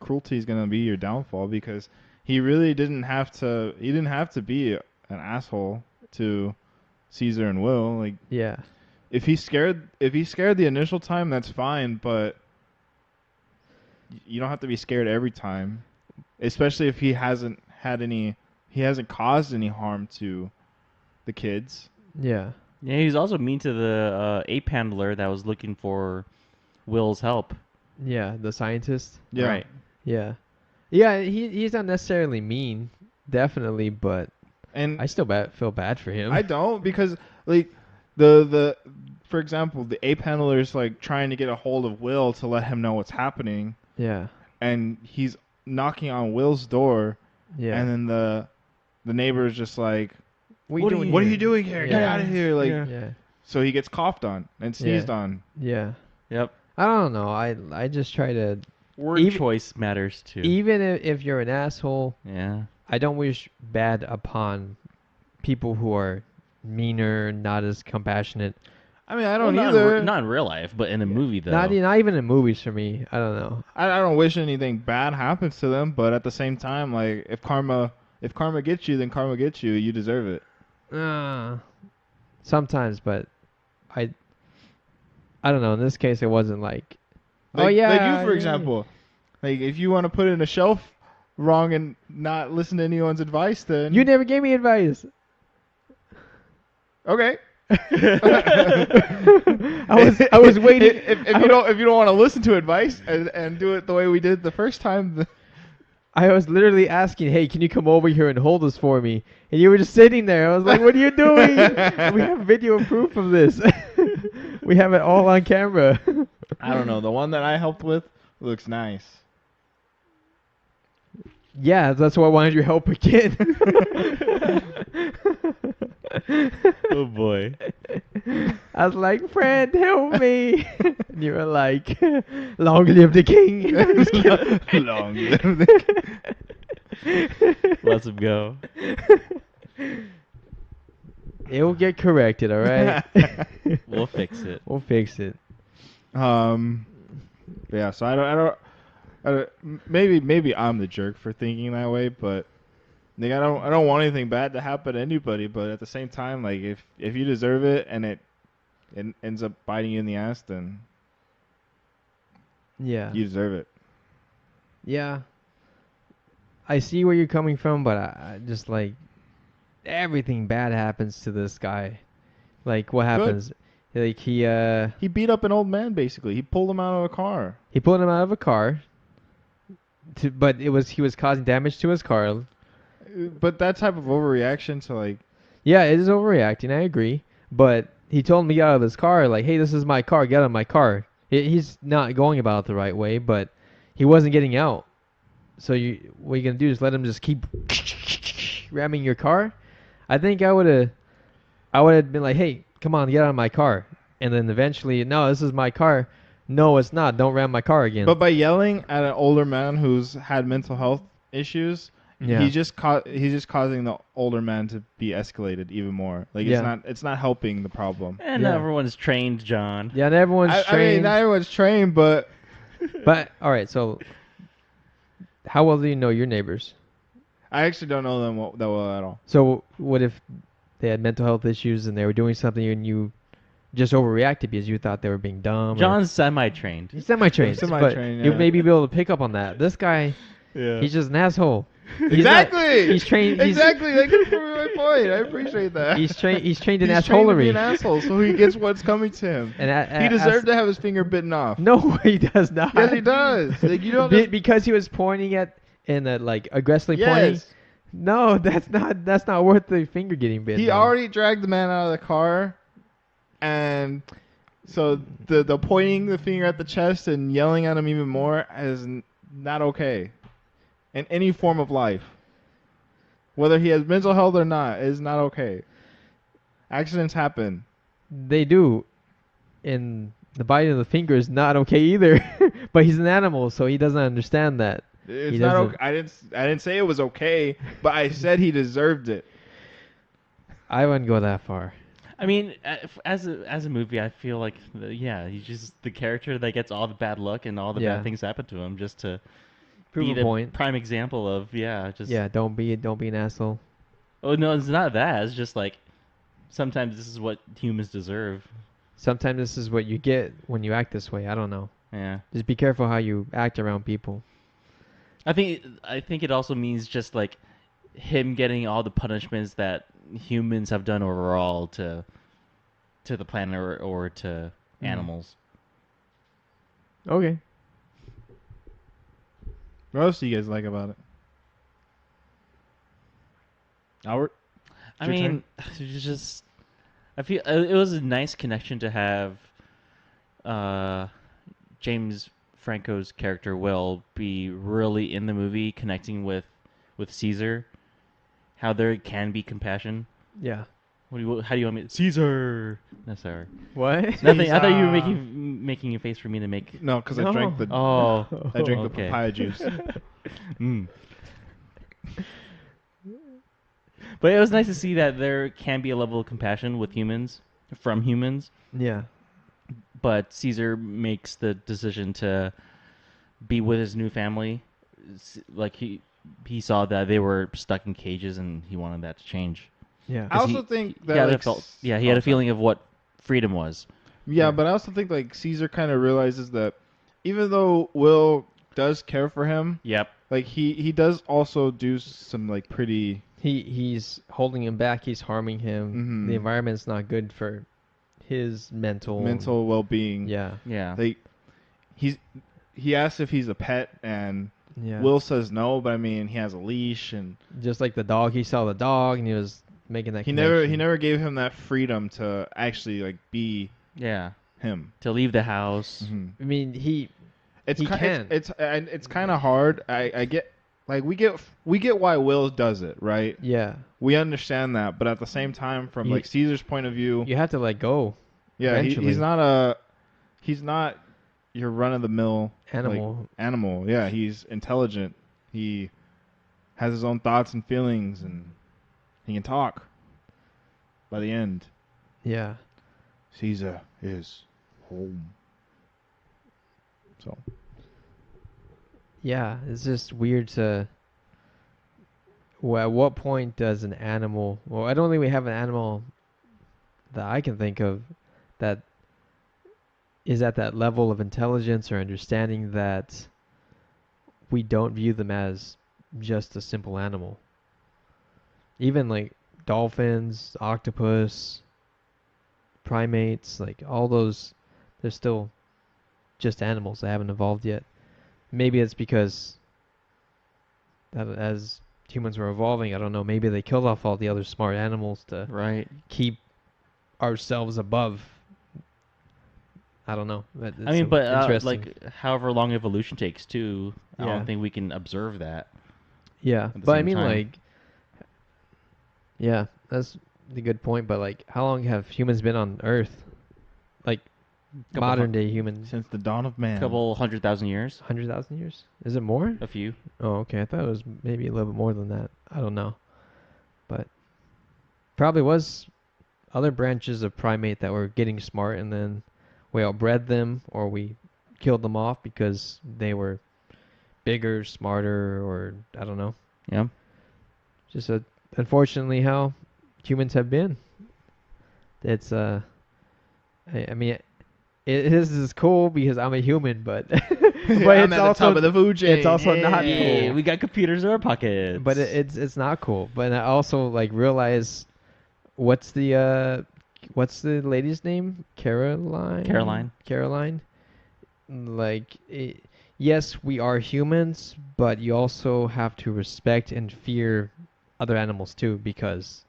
cruelty is gonna be your downfall because he really didn't have to. He didn't have to be an asshole to Caesar and Will. Like yeah, if he's scared the initial time, that's fine. But you don't have to be scared every time, especially if he hasn't caused any harm to the kids. yeah, Yeah, he's also mean to the ape handler that was looking for Will's help. yeah. The scientist. Yeah. Right. Yeah, yeah. He's not necessarily mean, definitely, but And I still feel bad for him. I don't because like the for example the ape handler's like trying to get a hold of Will to let him know what's happening, Yeah, and he's knocking on Will's door, yeah. and then the neighbor's just like, What are what are you doing here? Get Yeah. out of here! Like Yeah, so he gets coughed on and sneezed on. yeah. Yep. I don't know. I just try to Word Even- choice matters too. even if you're an asshole, Yeah. I don't wish bad upon people who are meaner, not as compassionate. I mean I don't Well, either. Not in real life, but in a movie though. Not even in movies for me. I don't know. I don't wish anything bad happens to them, but at the same time, like if karma gets you, then karma gets you. You deserve it. Sometimes, but I don't know. In this case, it wasn't like, Like, oh yeah, like you for yeah. example, like if you want to put in a shelf wrong and not listen to anyone's advice, then You never gave me advice. okay. I was waiting. If you don't want to listen to advice and do it the way we did the first time, I was literally asking, hey, can you come over here and hold this for me? And you were just sitting there. I was like, what are you doing? We have video proof of this. We have it all on camera. I don't know. The one that I helped with looks nice. Yeah, that's why I wanted your help again. Oh boy. I was like, friend, help me. And you were like, long live the king. I'm just kidding. Long live the Let's him go. It will get corrected, all right? We'll fix it. We'll fix it. Yeah. So I don't. Maybe I'm the jerk for thinking that way, but like I don't want anything bad to happen to anybody. But at the same time, like if you deserve it and it ends up biting you in the ass, then Yeah. you deserve it. Yeah. I see where you're coming from, but I just like everything bad happens to this guy. Like what happens? Like He beat up an old man basically. He pulled him out of a car. he pulled him out of a car. But he was causing damage to his car. But that type of overreaction to like Yeah, it is overreacting. I agree. But he told him to get out of his car. Like, hey, this is my car. Get out of my car. He's not going about it the right way, but he wasn't getting out. So what you gonna do is let him just keep ramming your car? I think I would have been like, hey, come on, get out of my car. And then eventually, no, this is my car. No, it's not. Don't ram my car again. But by yelling at an older man who's had mental health issues, Yeah. he's just causing the older man to be escalated even more. Like Yeah. it's not helping the problem. And Yeah. everyone's trained, John. Yeah, and everyone's I mean, trained. not everyone's trained, but But all right, so how well do you know your neighbors? I actually don't know them that well at all. So what if they had mental health issues and they were doing something and you just overreacted because you thought they were being dumb? John's semi-trained. He's semi-trained, Semi-trained, but you yeah. maybe be able to pick up on that. This guy, Yeah. he's just an asshole. He's not- Exactly. he's trained. He's, Exactly. That could prove my point. I appreciate that. He's trained. He's trained in He's trained to be assholery. an asshole, so he gets what's coming to him. And He deserved to have his finger bitten off. No, he does not. Yes, he does. Like you don't. Because he was pointing at and like aggressively pointing. Yes. No, that's not worth the finger getting bitten. He already dragged the man out of the car, and so the pointing the finger at the chest and yelling at him even more is not okay. In any form of life, whether he has mental health or not, is not okay. Accidents happen. They do. And the biting of the finger is not okay either. But he's an animal, so he doesn't understand that. It's He not doesn't- okay. I didn't say it was okay, but I said he deserved it. I wouldn't go that far. I mean, as a movie, I feel like yeah, he's just the character that gets all the bad luck and all the bad Yeah. things happen to him, just to Prove be a the point. prime example of just. Yeah, don't be an asshole. Oh no, it's not that. It's just like sometimes this is what humans deserve. Sometimes this is what you get when you act this way. I don't know. Yeah. Just be careful how you act around people. I think it also means just like him getting all the punishments that humans have done overall to the planet or to Mhm. animals. Okay. What else do you guys like about it? Albert? I Your mean, it's just I feel it was a nice connection to have uh, James Franco's character Will be really in the movie, connecting with Caesar. How there can be compassion. Yeah. How do you want me? Caesar. No, sorry. What? Nothing. I thought you were Caesar. making a face for me to make. No, because No. I drank the Oh. I drank the Okay. papaya juice. Mm. But it was nice to see that there can be a level of compassion with humans, from humans. Yeah. But Caesar makes the decision to be with his new family. Like he saw that they were stuck in cages, and he wanted that to change. Yeah. I 'Cause also think he that had like, he had oh, a sorry. feeling of what freedom was. Yeah, Yeah. but I also think like Caesar kind of realizes that even though Will does care for him, Yep. like he does also do some like pretty He's holding him back. He's harming him. Mhm. The environment's not good for his mental well-being. Yeah. Yeah. Like he asks if he's a pet and Yeah. Will says no, but I mean he has a leash and Just like the dog, he saw the dog and he was making that he connection. never gave him that freedom to actually like be Yeah. him. To leave the house. Mhm. I mean, he It's He ki- can. it's kind of hard. I get like we get why Will does it, right? yeah. We understand that, but at the same time, from You- like Caesar's point of view, You have to let go. yeah, eventually. he's not your run of the mill Animal. animal. Yeah, he's intelligent. He has his own thoughts and feelings, and he can talk. By the end, Yeah. Caesar is home. So Yeah. It's just weird to. Well, at what point does an animal? Well, I don't think we have an animal that I can think of that is at that level of intelligence or understanding that we don't view them as just a simple animal. Even like dolphins, octopus, primates, like all those, they're still just animals. They haven't evolved yet. Maybe it's because that as humans were evolving, I don't know, maybe they killed off all the other smart animals to Right. keep ourselves above. I don't know. I mean, but interesting. like however long evolution takes too, I Yeah. don't think we can observe that. Yeah, at the but I same mean, time. like, yeah, that's the good point. But like, how long have humans been on Earth? Like, Couple modern day humans, since the dawn of man, Couple 100,000 years, 100,000 years? Is it more? a few. Oh, okay. I thought it was maybe a little bit more than that. I don't know, but probably was other branches of primate that were getting smart, and then we outbred them, or we killed them off because they were bigger, smarter, or I don't know. Yeah. Just unfortunately how humans have been. It's I mean this is cool because I'm a human, but but I'm it's at also the top of the food chain. it's also not Yeah, cool. we got computers in our pockets. But it's not cool. But I also like realize what's the lady's name? Caroline. Caroline. Like yes, we are humans, but you also have to respect and fear other animals too because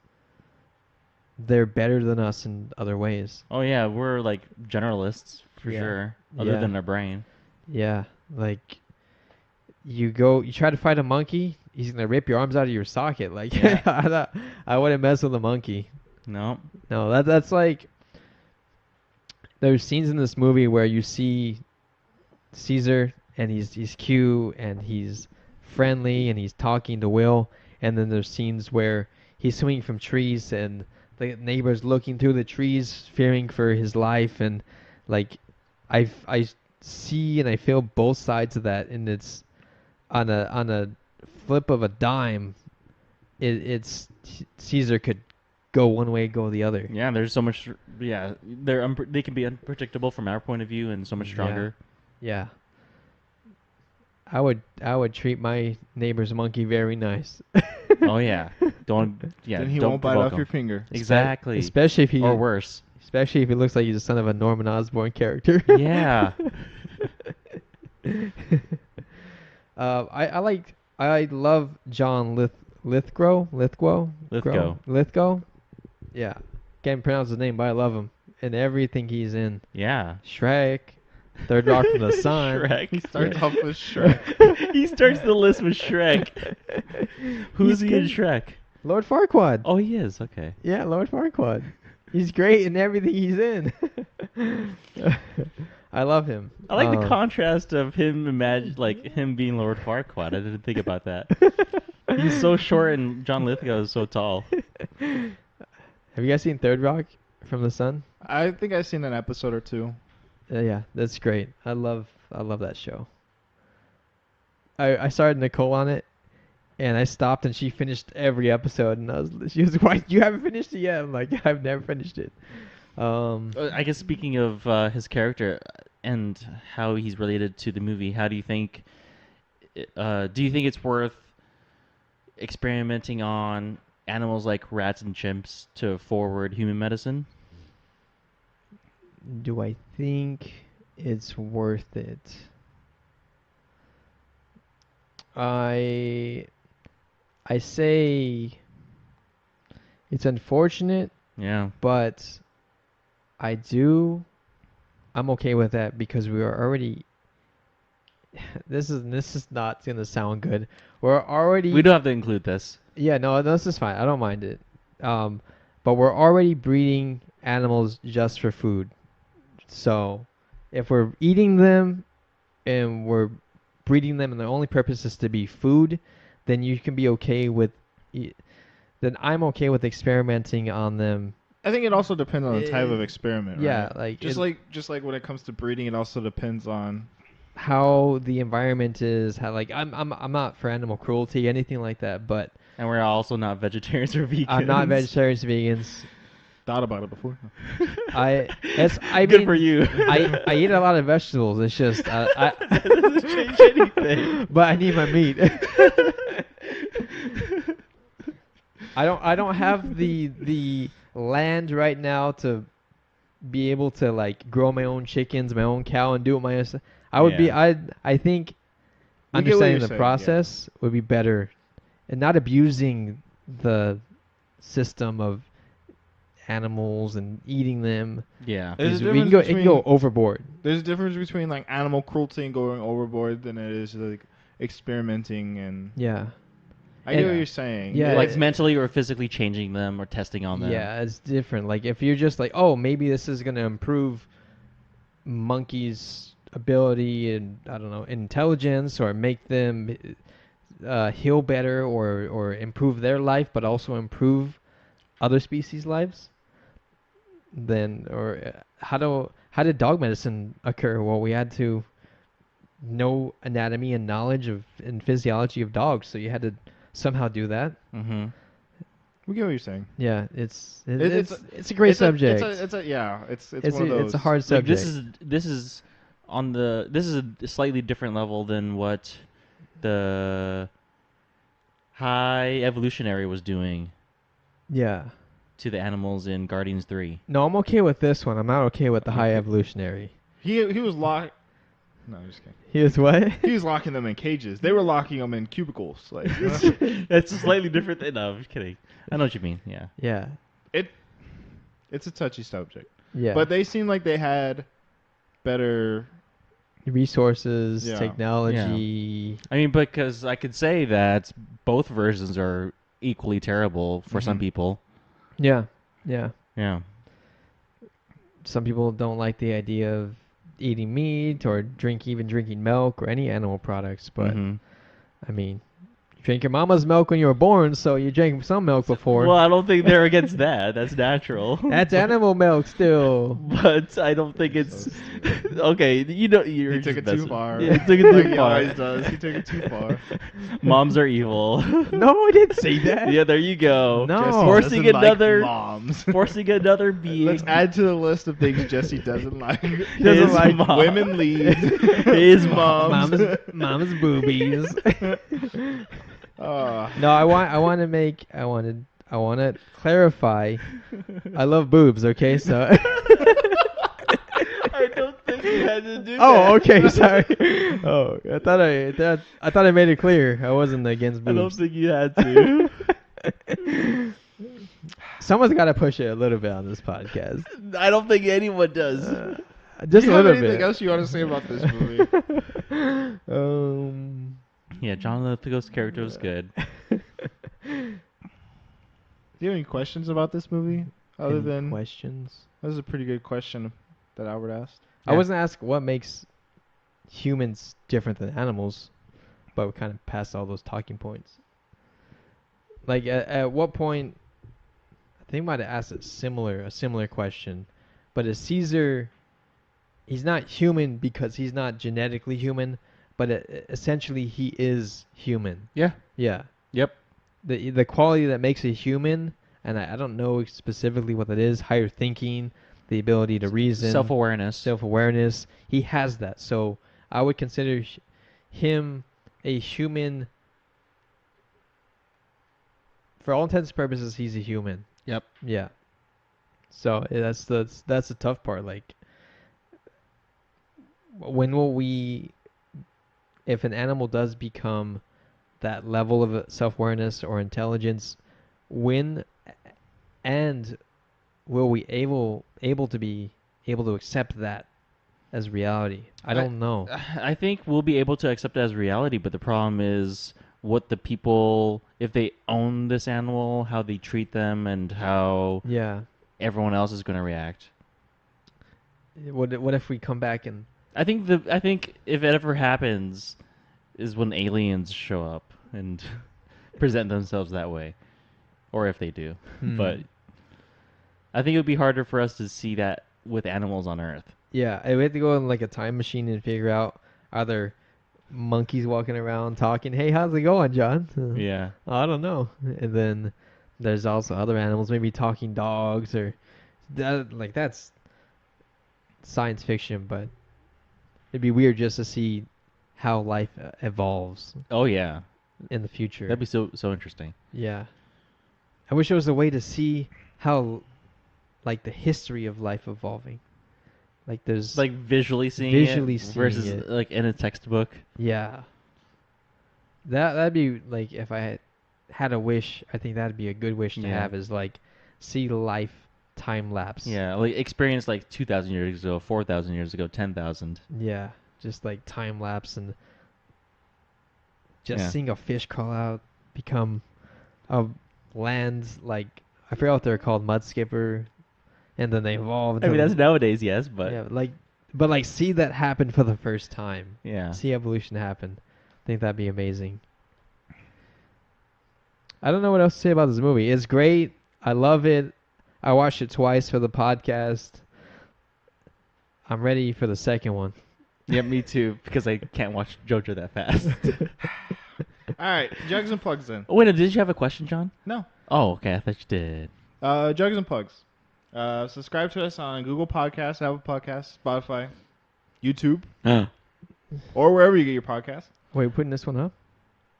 they're better than us in other ways. Oh yeah, we're like generalists for Yeah. sure. Other Yeah. than our brain. Yeah, like you try to fight a monkey, he's gonna rip your arms out of your socket. Like Yeah. I wouldn't mess with a monkey. No. No, that's like there's scenes in this movie where you see Caesar and he's cute and he's friendly and he's talking to Will, and then there's scenes where he's swinging from trees and the neighbor's looking through the trees, fearing for his life, and like I see and I feel both sides of that, and it's on a flip of a dime. It's Caesar could go one way, go the other. Yeah, there's so much. Yeah, they can be unpredictable from our point of view, and so much stronger. Yeah. I would treat my neighbor's monkey very nice. Oh yeah, don't Then he don't won't bite provoke off him. your finger. Exactly. Especially if he Or worse. Especially if he looks like he's the son of a Norman Osborn character. Yeah. I love John Lithgow. Lithgow. Yeah, can't pronounce his name, but I love him and everything he's in. Yeah. Shrek, Third Rock from the Sun. Shrek. He starts off with Shrek. He starts the list with Shrek. Who's He's he in good. Shrek? Lord Farquaad. Oh, he is. Okay. Yeah, Lord Farquaad. He's great in everything he's in. I love him. I like the contrast of him him being Lord Farquaad. I didn't think about that. He's so short and John Lithgow is so tall. Have you guys seen Third Rock from the Sun? I think I've seen an episode or two. Yeah, that's great. I love that show. I started Nicole on it, and I stopped, and she finished every episode, and she was like, "Why you haven't finished it yet?" I'm like, "I've never finished it." I guess speaking of his character and how he's related to the movie, how do you think? Do you think it's worth experimenting on animals like rats and chimps to forward human medicine? Do I think it's worth it? I say it's unfortunate, Yeah. but I'm okay with that because we are already. This is not gonna sound good. We're already. We don't have to include this. Yeah, no, this is fine. I don't mind it. But we're already breeding animals just for food. So, if we're eating them and we're breeding them and the only purpose is to be food, then you can be okay with. Then I'm okay with experimenting on them. I think it also depends on the type of experiment. Yeah, right? like just like when it comes to breeding, it also depends on how the environment is. How I'm not for animal cruelty, anything like that. But And we're also not vegetarians or vegans. I'm not vegetarians, vegans. thought about it before. I Good mean, for you. I eat a lot of vegetables. It's just That doesn't change anything. but I need my meat. I don't have the land right now to be able to like grow my own chickens, my own cow, and do it my own. I think We get what understanding you're the saying, process would be better, and not abusing the system of animals and eating them. Yeah. There's a It difference can go overboard. There's a difference between like animal cruelty and going overboard than it is like experimenting and. Yeah. I get And- what you're saying. yeah, Like mentally or physically changing them or testing on them. Yeah, it's different. Like if you're just like, oh, maybe this is gonna improve monkeys' ability and I don't know intelligence, or make them heal better, or improve their life, but also improve other species' lives. Then, or how did dog medicine occur? Well, we had to know anatomy and knowledge of and physiology of dogs, so you had to somehow do that. Mm-hmm. We get what you're saying. Yeah, it's a It's great subject. It's It's one of those. it's a hard Like subject. this is a slightly different level than what the High Evolutionary was doing Yeah. to the animals in Guardians 3. No, I'm okay with this one. I'm not okay with the High Okay. Evolutionary. He was locked. No, I'm just kidding. He was what? He was locking them in cages. They were locking them in cubicles. Like That's a slightly different thing. No, I'm just kidding. I know what you mean. Yeah. Yeah. it's a touchy subject. Yeah. But they seemed like they had better. Resources, Yeah. technology. I mean, because I could say that both versions are equally terrible for some Mhm. people. Yeah. Yeah. Yeah. Some people don't like the idea of eating meat or drinking milk or any animal products, but Mhm. I mean, Drink your mama's milk when you were born, so you drank some milk before. Well, I don't think they're against that. That's natural. That's animal milk still. But I don't think it's So stupid. okay. You know, you're He took just it too messing- far. Yeah, he took it too Like he far. always does. He took it too far. Moms are evil. No, I didn't say that. Yeah, there you go. No. Jesse Forcing doesn't another, like moms. forcing another being. Let's add to the list of things Jesse doesn't like. He doesn't His like mom. Women leads. His moms. Mama's boobies. Oh. No, I want to clarify. I love boobs. Okay, so. I don't think you had to do that. Oh, okay. Sorry. Oh, I thought I made it clear. I wasn't against I don't boobs. think you had to. Someone's got to push it a little bit on this podcast. I don't think anyone does. Just Do you a have little anything bit. else you want to say about this movie? Yeah, John Lithgow's character was good. Do you have any questions about this movie? Other Any than questions? that was a pretty good question that Albert asked. I Yeah. wasn't asked what makes humans different than animals, but we kind of passed all those talking points. Like at what point? I think I might have asked a similar question, but is Caesar? He's not human because he's not genetically human, but essentially he is human. Yeah. Yeah. Yep. The quality that makes a human, and I don't know specifically what that is. Higher thinking, the ability to reason, Self-awareness. self-awareness. He has that. So I would consider him a human. For all intents and purposes, he's a human. Yep. Yeah. So that's the tough part. Like, when will we, if an animal does become that level of self-awareness or intelligence, when and will we able to be able to accept that as reality? I don't know. I think we'll be able to accept it as reality, but the problem is what the people, if they own this animal, how they treat them, and how Yeah. everyone else is going to react. What if we come back and I think if it ever happens, is when aliens show up and present themselves that way, or if they do. But I think it would be harder for us to see that with animals on Earth. yeah, we have to go in like a time machine and figure out, are there monkeys walking around talking, hey, how's it going, John? Yeah. I don't know. And then there's also other animals, maybe talking dogs or that, like that's science fiction, but it'd be weird just to see how life evolves Oh yeah. in the future. That'd be so interesting. Yeah. I wish there was a way to see how, like, the history of life evolving. Like, there's Like visually seeing Visually it seeing versus it. like in a textbook. yeah. That'd be like, if I had a wish, I think that'd be a good wish to Yeah. have, is like see life time lapse. Yeah, like experience like 2,000 years ago, 4,000 years ago, 10,000. Yeah. Just like time lapse and just Yeah. seeing a fish crawl out, become a land, like, I forgot what they're called, mud skipper, and then they evolve. I mean, into- that's nowadays, yes, but yeah, but see that happen for the first time. yeah. See evolution happen. I think that'd be amazing. I don't know what else to say about this movie. It's great. I love it. I watched it twice for the podcast. I'm ready for the second one. Yeah, me too, because I can't watch JoJo that fast. All right, jugs and plugs then. Oh, wait, did you have a question, John? No. Oh, okay, I thought you did. Jugs and plugs. Subscribe to us on Google Podcasts, Apple Podcasts, Spotify, YouTube, or wherever you get your podcasts. Wait, putting this one up?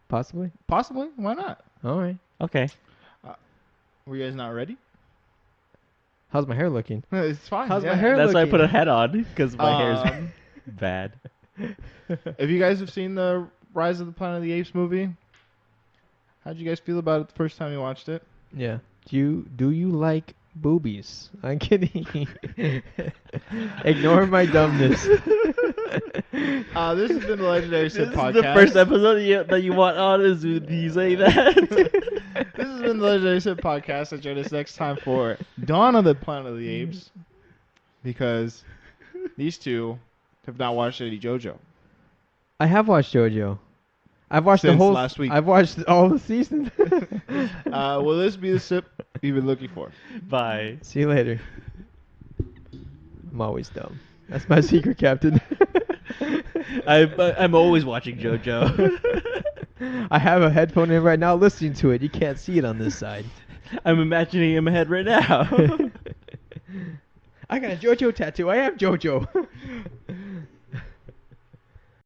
Possibly? Possibly. Why not? All right. Okay. Were you guys not ready? How's my hair looking? It's fine. How's my yeah. hair That's why I looking? put a hat on, because my hair's Um, bad. If you guys have seen the Rise of the Planet of the Apes movie, how'd you guys feel about it the first time you watched it? Yeah. Do you like boobies? I'm kidding. Ignore my dumbness. This has been the Legendary This Sid is podcast. the first episode that you want on is when you say that. This has been the Legendary Sid podcast. And join us next time for Dawn of the Planet of the Apes, because these two have not watched any JoJo. I have watched JoJo. I've watched the since whole. last week. I've watched all the seasons. Will this be the sip you've been looking for? Bye. See you later. I'm always dumb. That's my secret, Captain. I'm always watching JoJo. I have a headphone in right now listening to it. You can't see it on this side. I'm imagining in my head right now. I got a JoJo tattoo. I am JoJo.